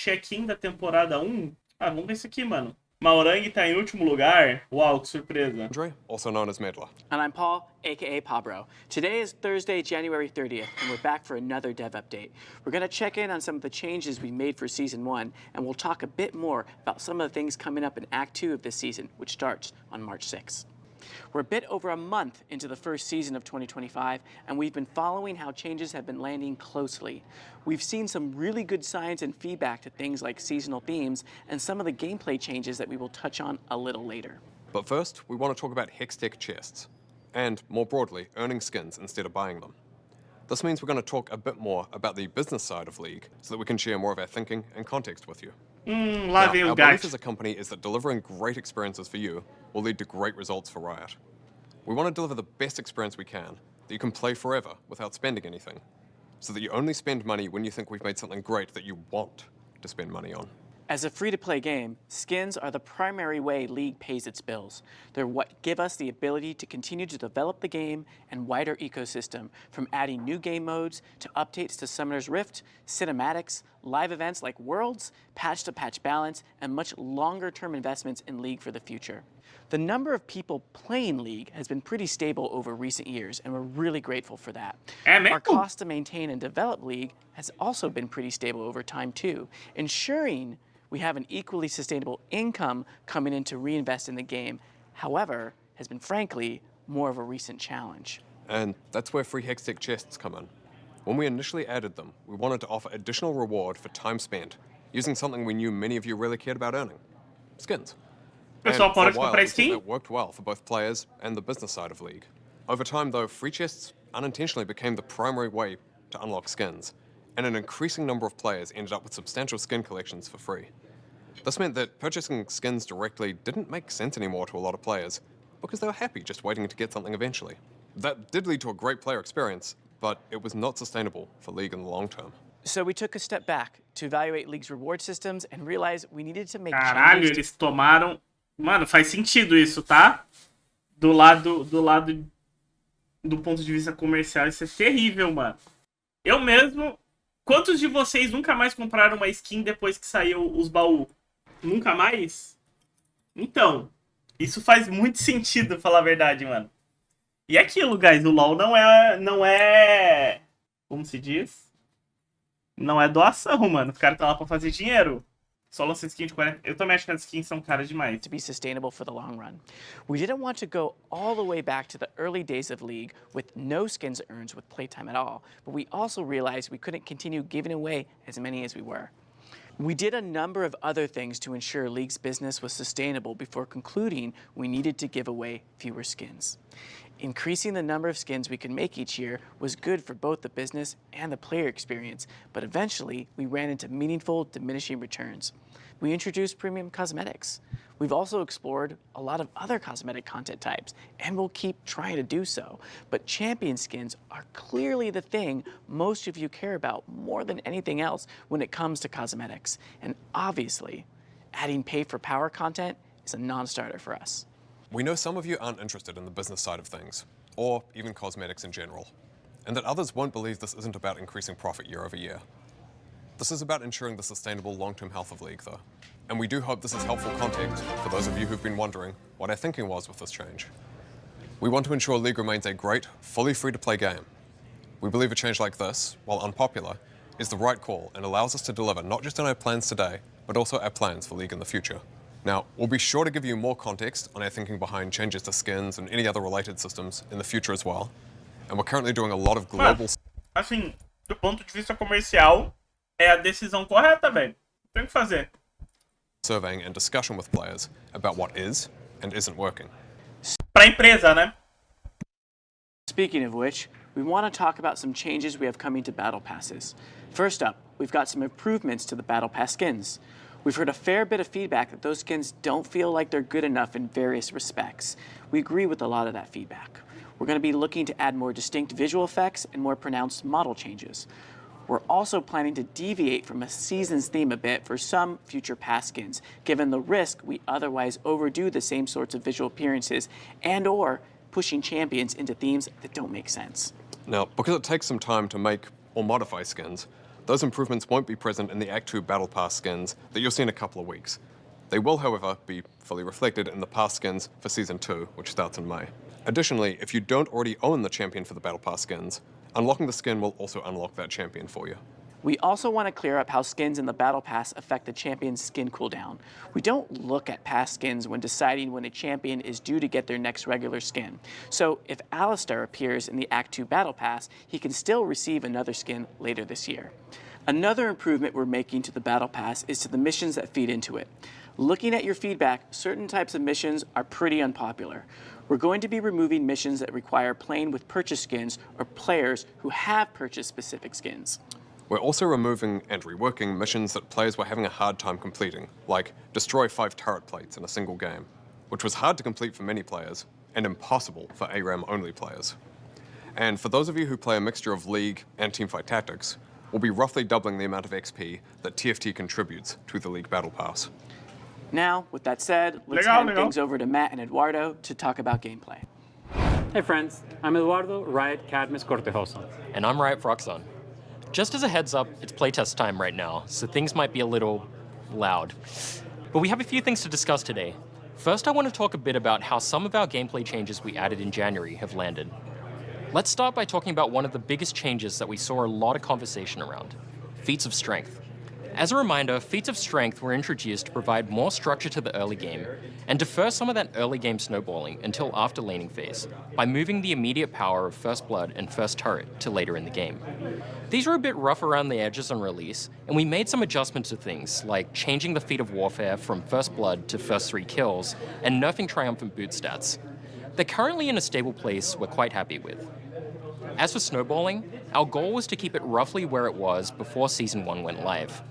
check-in da temporada 1. Ah, vamos ver isso aqui, mano. Maurang tá em último lugar. Uau, que surpresa. Andre, also known as Medler. And I'm Paul, aka Pabro. Today is Thursday, January 30th, and we're back for another dev update. We're going to check in on some of the changes we made for Season 1, and we'll talk a bit more about some of the things coming up in Act 2 of this season, which starts on March 6th. We're a bit over a month into the first season of 2025, and we've been following how changes have been landing closely. We've seen some really good signs and feedback to things like seasonal themes and some of the gameplay changes that we will touch on a little later. But first, we want to talk about Hextech chests, and more broadly, earning skins instead of buying them. This means we're going to talk a bit more about the business side of League so that we can share more of our thinking and context with you. Lá vem o Our belief gato. as a company is that delivering great experiences for you will lead to great results for Riot. We want to deliver the best experience we can, that you can play forever without spending anything, so that you only spend money when you think we've made something great that you want to spend money on. As a free-to-play game, skins are the primary way League pays its bills. They're what give us the ability to continue to develop the game and wider ecosystem, from adding new game modes to updates to Summoner's Rift, cinematics, live events like Worlds, patch-to-patch balance, and much longer-term investments in League for the future. The number of people playing League has been pretty stable over recent years, and we're really grateful for that. Our cost to maintain and develop League has also been pretty stable over time too, ensuring we have an equally sustainable income coming in to reinvest in the game, however, has been frankly more of a recent challenge. And that's where free Hextech chests come in. When we initially added them, we wanted to offer additional reward for time spent, using something we knew many of you really cared about earning: skins. Pessoal, And for para a de while, comprar we thought skin. that worked well for both players and the business side of League. Over time, though, free chests unintentionally became the primary way to unlock skins, and an increasing number of players ended up with substantial skin collections for free. This meant that purchasing skins directly didn't make sense anymore to a lot of players, because they were happy just waiting to get something eventually. That did lead to a great player experience, but it was not sustainable for League in the long term. So we took a step back to evaluate League's reward systems and realized we needed to make Caralho, changes eles tomaram... Mano, faz sentido isso, tá? Do lado do ponto de vista comercial, isso é terrível, mano. Eu mesmo... Quantos de vocês nunca mais compraram uma skin depois que saiu os baús? Nunca mais? Então, isso faz muito sentido, falar a verdade, mano. E é aquilo, guys, o LoL não é... Como se diz? Não é doação, mano. O cara tá lá pra fazer dinheiro. Só lança skin de 40. Eu também acho que as skins são caras demais. to be sustainable for the long run. We didn't want to go all the way back to the early days of League with no skins earned with playtime at all, but we also realized we couldn't continue giving away as many as we were. We did a number of other things to ensure League's business was sustainable before concluding we needed to give away fewer skins. Increasing the number of skins we could make each year was good for both the business and the player experience, but eventually we ran into meaningful diminishing returns. We introduced premium cosmetics. We've also explored a lot of other cosmetic content types, and we'll keep trying to do so. But champion skins are clearly the thing most of you care about more than anything else when it comes to cosmetics. And obviously, adding pay for power content is a non-starter for us. We know some of you aren't interested in the business side of things, or even cosmetics in general, and that others won't believe this isn't about increasing profit year over year. This is about ensuring the sustainable long-term health of League, though. And we do hope this is helpful context for those of you who've been wondering what our thinking was with this change. We want to ensure League remains a great, fully free-to-play game. We believe a change like this, while unpopular, is the right call and allows us to deliver not just on our plans today, but also our plans for League in the future. Now, we'll be sure to give you more context on our thinking behind changes to skins and any other related systems in the future as well. And we're currently doing a lot of global... Assim, do ponto de vista comercial, é a decisão correta, velho. Tem que fazer. ...surveying and discussion with players about what is and isn't working. Pra empresa, né? Speaking of which, we want to talk about some changes we have coming to Battle Passes. First up, we've got some improvements to the Battle Pass skins. We've heard a fair bit of feedback that those skins don't feel like they're good enough in various respects. We agree with a lot of that feedback. We're going to be looking to add more distinct visual effects and more pronounced model changes. We're also planning to deviate from a season's theme a bit for some future pass skins, given the risk we otherwise overdo the same sorts of visual appearances and/or pushing champions into themes that don't make sense. Now, because it takes some time to make or modify skins, Those improvements won't be present in the Act 2 Battle Pass skins that you'll see in a couple of weeks. They will, however, be fully reflected in the pass skins for Season 2, which starts in May. Additionally, if you don't already own the champion for the Battle Pass skins, unlocking the skin will also unlock that champion for you. We also want to clear up how skins in the Battle Pass affect the champion's skin cooldown. We don't look at past skins when deciding when a champion is due to get their next regular skin. So if Alistar appears in the Act 2 Battle Pass, he can still receive another skin later this year. Another improvement we're making to the Battle Pass is to the missions that feed into it. Looking at your feedback, certain types of missions are pretty unpopular. We're going to be removing missions that require playing with purchase skins or players who have purchased specific skins. We're also removing and reworking missions that players were having a hard time completing, like destroy 5 turret plates in a single game, which was hard to complete for many players and impossible for ARAM-only players. And for those of you who play a mixture of League and Teamfight Tactics, we'll be roughly doubling the amount of XP that TFT contributes to the League Battle Pass. Now, with that said, let's hand things over to Matt and Eduardo to talk about gameplay. Hey friends, I'm Eduardo, Riot Cadmus Cortejoso. And I'm Riot Froxon. Just as a heads up, it's playtest time right now, so things might be a little loud. But we have a few things to discuss today. First, I want to talk a bit about how some of our gameplay changes we added in January have landed. Let's start by talking about one of the biggest changes that we saw a lot of conversation around, feats of strength. As a reminder, feats of strength were introduced to provide more structure to the early game and defer some of that early game snowballing until after laning phase by moving the immediate power of First Blood and First Turret to later in the game. These were a bit rough around the edges on release, and we made some adjustments to things like changing the feat of Warfare from First Blood to First 3 kills and nerfing Triumphant Boot stats. They're currently in a stable place we're quite happy with. As for snowballing, our goal was to keep it roughly where it was before Season 1 went live.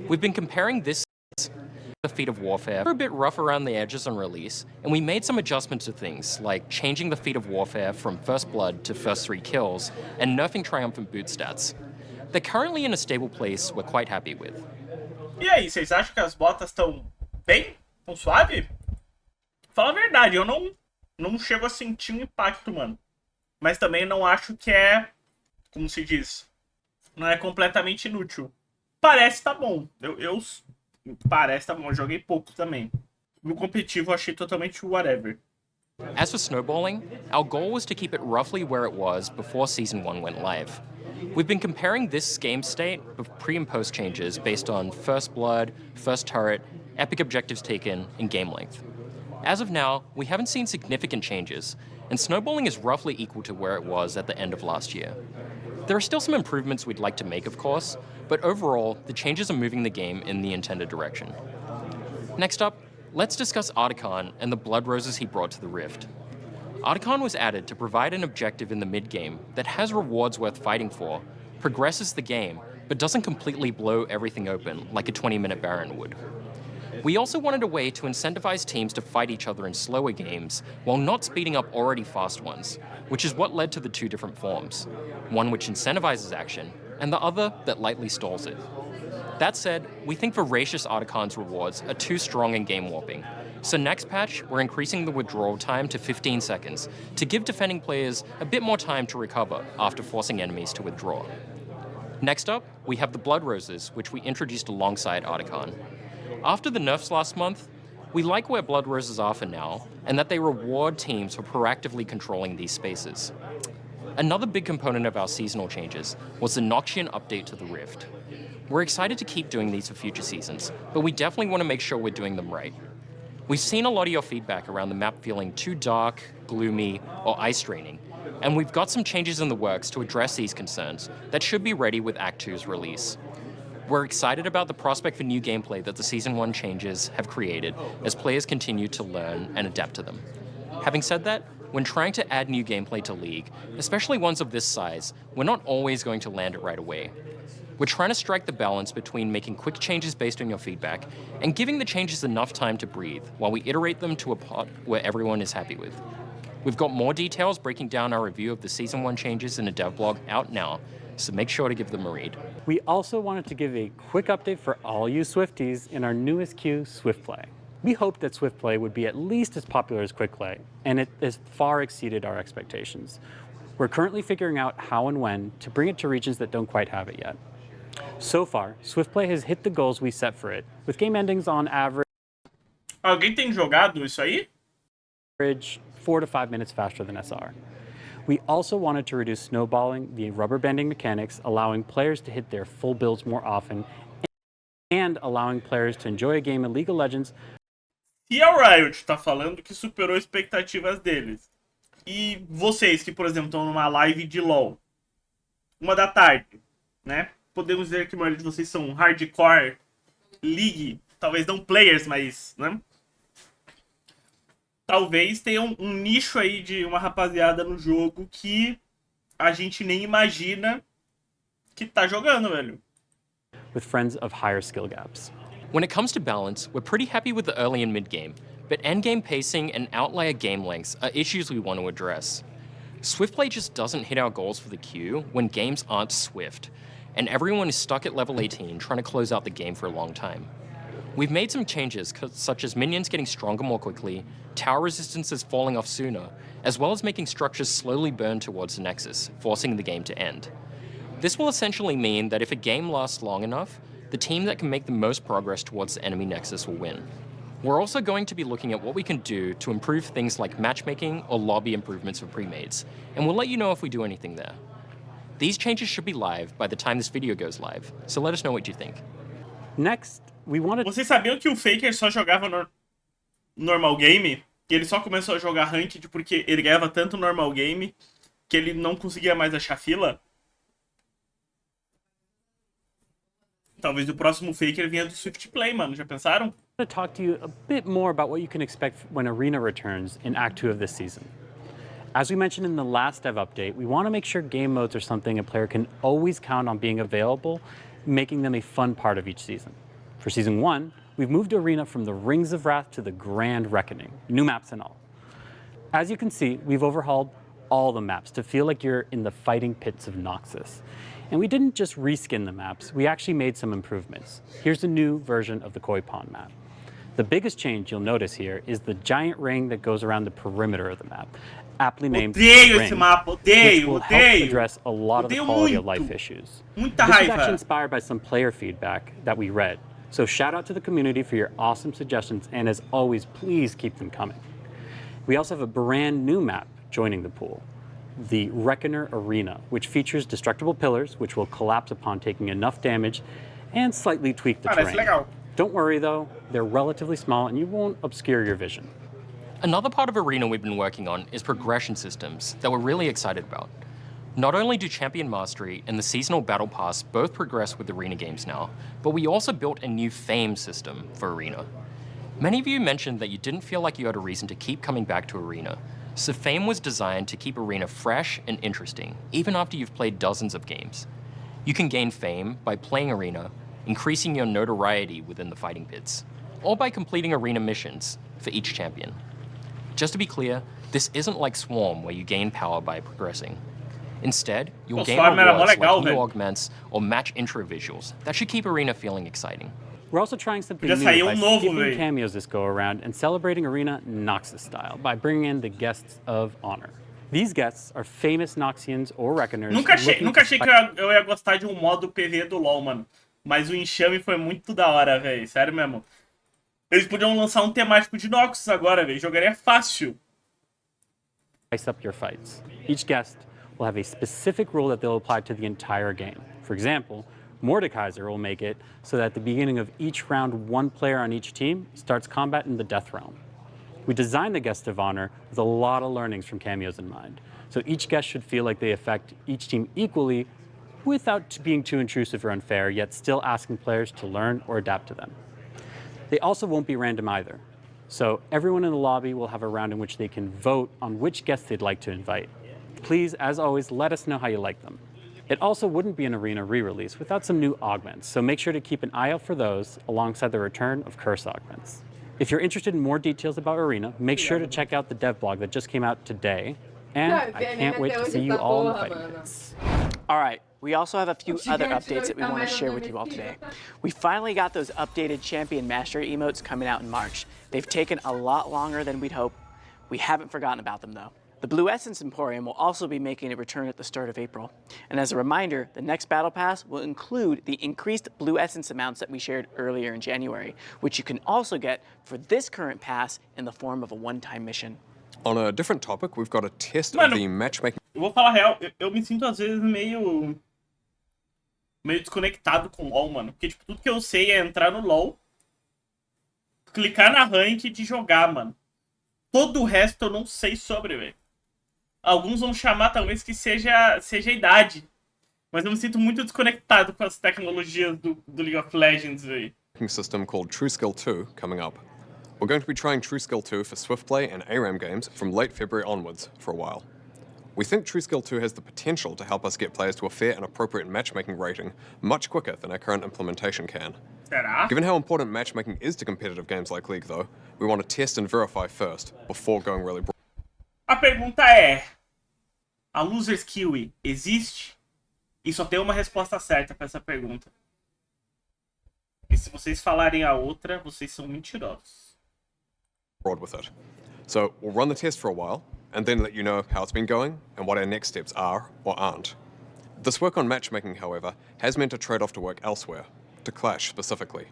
We've been comparing this the feat of Warfare a bit rough around the edges on release, and we made some adjustments to things like changing the feat of Warfare from First Blood to First 3 kills and nerfing Triumphant Boot stats. They're currently in a stable place we're quite happy with. E aí, vocês acham que as botas estão bem? Tão suave? Fala a verdade, eu não chego a sentir um impacto, mano. Mas também não acho que é, como se diz, não é completamente inútil. Parece tá bom. Parece tá bom. Eu joguei pouco também. No competitivo eu achei totalmente whatever. As for snowballing, our goal was to keep it roughly where it was before Season 1 went live. We've been comparing this game state of pre and post changes based on First Blood, First Turret, epic objectives taken, and game length. As of now, we haven't seen significant changes, and snowballing is roughly equal to where it was at the end of last year. There are still some improvements we'd like to make, of course, but overall, the changes are moving the game in the intended direction. Next up, let's discuss Artican and the Blood Roses he brought to the Rift. Artican was added to provide an objective in the mid-game that has rewards worth fighting for, progresses the game, but doesn't completely blow everything open like a 20-minute Baron would. We also wanted a way to incentivize teams to fight each other in slower games while not speeding up already fast ones, which is what led to the two different forms, one which incentivizes action, and the other that lightly stalls it. That said, we think Voracious Artican's rewards are too strong in game warping, so next patch, we're increasing the withdrawal time to 15 seconds to give defending players a bit more time to recover after forcing enemies to withdraw. Next up, we have the Blood Roses, which we introduced alongside Artican. After the nerfs last month, we like where Blood Roses are for now, and that they reward teams for proactively controlling these spaces. Another big component of our seasonal changes was the Noxian update to the Rift. We're excited to keep doing these for future seasons, but we definitely want to make sure we're doing them right. We've seen a lot of your feedback around the map feeling too dark, gloomy, or ice draining, and we've got some changes in the works to address these concerns that should be ready with Act 2's release. We're excited about the prospect for new gameplay that the Season 1 changes have created as players continue to learn and adapt to them. Having said that, when trying to add new gameplay to League, especially ones of this size, we're not always going to land it right away. We're trying to strike the balance between making quick changes based on your feedback and giving the changes enough time to breathe while we iterate them to a pot where everyone is happy with. We've got more details breaking down our review of the Season 1 changes in a dev blog out now, so make sure to give them a read. We also wanted to give a quick update for all you Swifties in our newest queue, Swift Play. We hoped that Swift Play would be at least as popular as Quick Play, and it has far exceeded our expectations. We're currently figuring out how and when to bring it to regions that don't quite have it yet. So far, Swiftplay has hit the goals we set for it, with game endings on average Alguém tem jogado isso aí? 4 to 5 minutes faster than SR. We also wanted to reduce snowballing the rubber banding mechanics, allowing players to hit their full builds more often, and allowing players to enjoy a game in League of Legends. Se a Riot tá falando que superou expectativas deles, e vocês que, por exemplo, estão numa live de LoL, 1 da tarde, né? Podemos dizer que a maioria de vocês são hardcore League, talvez não players, mas, né? Talvez tenha um nicho aí de uma rapaziada no jogo que a gente nem imagina que tá jogando, velho. With friends of higher skill gaps. When it comes to balance, we're pretty happy with the early and mid game, but endgame pacing and outlier game lengths are issues we want to address. Swiftplay just doesn't hit our goals for the queue when games aren't swift, and everyone is stuck at level 18 trying to close out the game for a long time. We've made some changes, such as minions getting stronger more quickly, tower resistances falling off sooner, as well as making structures slowly burn towards the Nexus, forcing the game to end. This will essentially mean that if a game lasts long enough, the team that can make the most progress towards the enemy Nexus will win. We're also going to be looking at what we can do to improve things like matchmaking or lobby improvements for pre-mates, and we'll let you know if we do anything there. These changes should be live by the time this video goes live, so let us know what you think. Next, we wanted. Vocês sabiam que o Faker só jogava normal game? Que ele só começou a jogar ranked porque ele ganhava tanto normal game que ele não conseguia mais achar fila? Talvez o próximo Faker venha do Swift Play, mano. Já pensaram? To talk to you a bit more about what you can expect when Arena returns in Act 2 of this season. As we mentioned in the last dev update, we want to make sure game modes are something a player can always count on being available, making them a fun part of each season. For Season 1, we've moved Arena from the Rings of Wrath to the Grand Reckoning, new maps and all. As you can see, we've overhauled all the maps to feel like you're in the fighting pits of Noxus. And we didn't just reskin the maps, we actually made some improvements. Here's a new version of the Koi Pond map. The biggest change you'll notice here is the giant ring that goes around the perimeter of the map, aptly named Odeio Ring, esse mapa, which will help odeio. address a lot of the Odeio quality of muito. life issues. Muita This was raiva. actually inspired by some player feedback that we read. So shout out to the community for your awesome suggestions, and as always, please keep them coming. We also have a brand new map joining the pool, the Reckoner Arena, which features destructible pillars, which will collapse upon taking enough damage and slightly tweak the Parece terrain. legal. Don't worry though, they're relatively small and you won't obscure your vision. Another part of Arena we've been working on is progression systems that we're really excited about. Not only do Champion Mastery and the Seasonal Battle Pass both progress with Arena games now, but we also built a new Fame system for Arena. Many of you mentioned that you didn't feel like you had a reason to keep coming back to Arena, so Fame was designed to keep Arena fresh and interesting, even after you've played dozens of games. You can gain Fame by playing Arena, increasing your notoriety within the fighting pits, or by completing Arena missions for each champion. Just to be clear, this isn't like Swarm where you gain power by progressing. Instead, you'll gain Swarm era mó rewards legal, like new velho. augments or match intro visuals that should keep Arena feeling exciting. We're also trying something Já new saiu by novo, skipping véi. cameos this go around and celebrating Arena Noxus style by bringing in the guests of honor. These guests are famous Noxians or Reckoners. Nunca achei looking que to eu ia gostar de um modo PV do LoL, mano. Mas o enxame foi muito da hora, velho. Sério mesmo. Eles podiam lançar um temático de Noxus agora, velho. Jogaria fácil. spice up your fights. Each guest will have a specific rule that they'll apply to the entire game. For example, Mordekaiser will make it so that at the beginning of each round, one player on each team starts combat in the Death Realm. We designed the Guest of Honor with a lot of learnings from cameos in mind. So each guest should feel like they affect each team equally without being too intrusive or unfair, yet still asking players to learn or adapt to them. They also won't be random either. So everyone in the lobby will have a round in which they can vote on which guests they'd like to invite. Please, as always, let us know how you like them. It also wouldn't be an Arena re-release without some new augments, so make sure to keep an eye out for those alongside the return of curse augments. If you're interested in more details about Arena, make sure to check out the dev blog that just came out today. And I can't wait to see you all in the fighting pits. All right, we also have a few other updates that we want to share with you all today. We finally got those updated Champion Mastery emotes coming out in March. They've taken a lot longer than we'd hoped. We haven't forgotten about them though. The Blue Essence Emporium will also be making a return at the start of April. And as a reminder, the next Battle Pass will include the increased Blue Essence amounts that we shared earlier in January, which you can also get for this current pass in the form of a one-time mission. On a different topic, we've got a test Mano, of the matchmaking. Eu vou falar a real, eu me sinto às vezes meio desconectado com o LoL, mano. Porque, tipo, tudo que eu sei é entrar no LoL, clicar na ranked e jogar, mano. Todo o resto eu não sei sobre, velho. Alguns vão chamar, talvez, que seja a idade. Mas eu me sinto muito desconectado com as tecnologias do League of Legends, velho. System called TrueSkill 2 coming up. We're going to be trying TrueSkill 2 for Swift Play and ARAM games from late February onwards for a while. We think TrueSkill 2 has the potential to help us get players to a fair and appropriate matchmaking rating much quicker than our current implementation can. Será? Given how important matchmaking is to competitive games like League, though, we want to test and verify first before going really broad. A pergunta é: a Losers Kiwi existe? E só tem uma resposta certa pra essa pergunta. E se vocês falarem a outra, vocês são mentirosos. With it. So we'll run the test for a while, and then let you know how it's been going and what our next steps are or aren't. This work on matchmaking, however, has meant a trade-off to work elsewhere, to Clash specifically,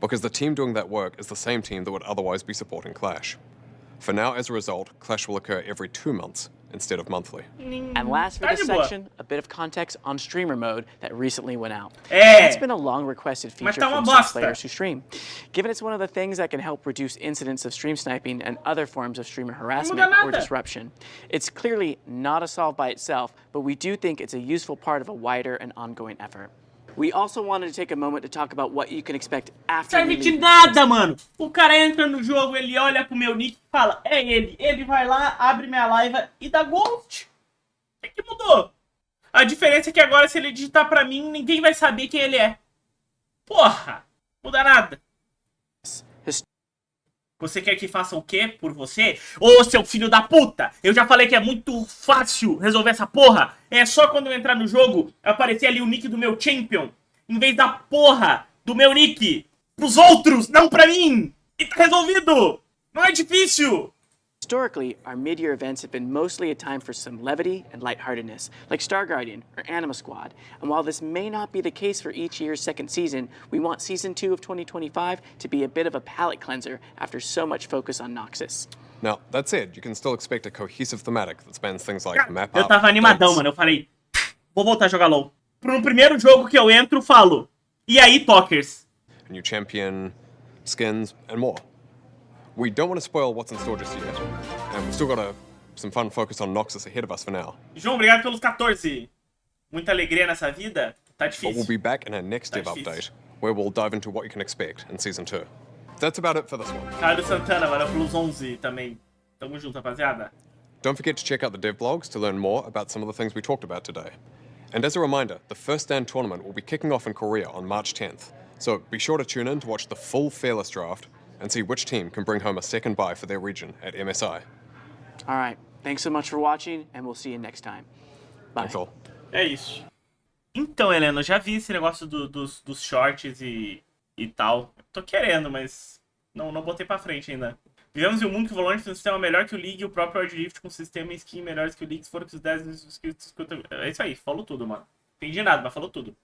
because the team doing that work is the same team that would otherwise be supporting Clash. For now, as a result, Clash will occur every 2 months instead of monthly. And last for Tá this de boa. section, a bit of context on streamer mode that recently went out. É. That's been a long requested Mas feature tá uma from some bosta. players who stream. Given it's one of the things that can help reduce incidents of stream sniping and other forms of streamer harassment or nada. disruption. It's clearly not a solve by itself, but we do think it's a useful part of a wider and ongoing effort. We also wanted to take a moment to talk about what you can expect after Serve we de leave. nada, mano. O cara entra no jogo, ele olha pro meu nick e fala: é ele. Ele vai lá, abre minha live e dá ghost. O que mudou? A diferença é que agora, se ele digitar pra mim, ninguém vai saber quem ele é. Porra! Muda nada. Você quer que faça o quê por você? Ô, seu filho da puta! Eu já falei que é muito fácil resolver essa porra. É só quando eu entrar no jogo, aparecer ali o nick do meu champion, em vez da porra do meu nick pros outros, não pra mim! E tá resolvido! Não é difícil! Historically, our mid-year events have been mostly a time for some levity and lightheartedness, like Star Guardian or Anima Squad. And while this may not be the case for each year's second season, we want Season 2 of 2025 to be a bit of a palate cleanser after so much focus on Noxus. Now, that said, you can still expect a cohesive thematic that spans things like map Eu up, tava animadão, dates, mano. Eu falei, vou voltar a jogar LoL. No primeiro jogo que eu entro, falo: e aí, Tockers? a new champion, skins, and more. We don't want to spoil what's in store just yet, and we've still got some fun focus on Noxus ahead of us for now. João, obrigado pelos 14. Muita alegria nessa vida. Tá But we'll difícil. be back in our next dev That's update, where we'll dive into what you can expect in Season 2. That's about it for this one. Carlos Santana, valeu pelos 11 também. Tamo junto, rapaziada. Don't forget to check out the dev blogs to learn more about some of the things we talked about today. And as a reminder, the first stand tournament will be kicking off in Korea on March 10th, so be sure to tune in to watch the full Fearless draft and see which team can bring home a second bye for their region at MSI. All right, thanks so much for watching, and we'll see you next time. Bye. Thanks all. É isso. Então, Helena, eu já vi esse negócio dos shorts e tal. Tô querendo, mas não botei pra frente ainda. Vivemos em um mundo que o Valorant tem um sistema melhor que o League e o próprio Wild Rift com sistema e skin melhores que o League. Se for que os 10 inscritos... É isso aí, falou tudo, mano. Entendi nada, mas falou tudo.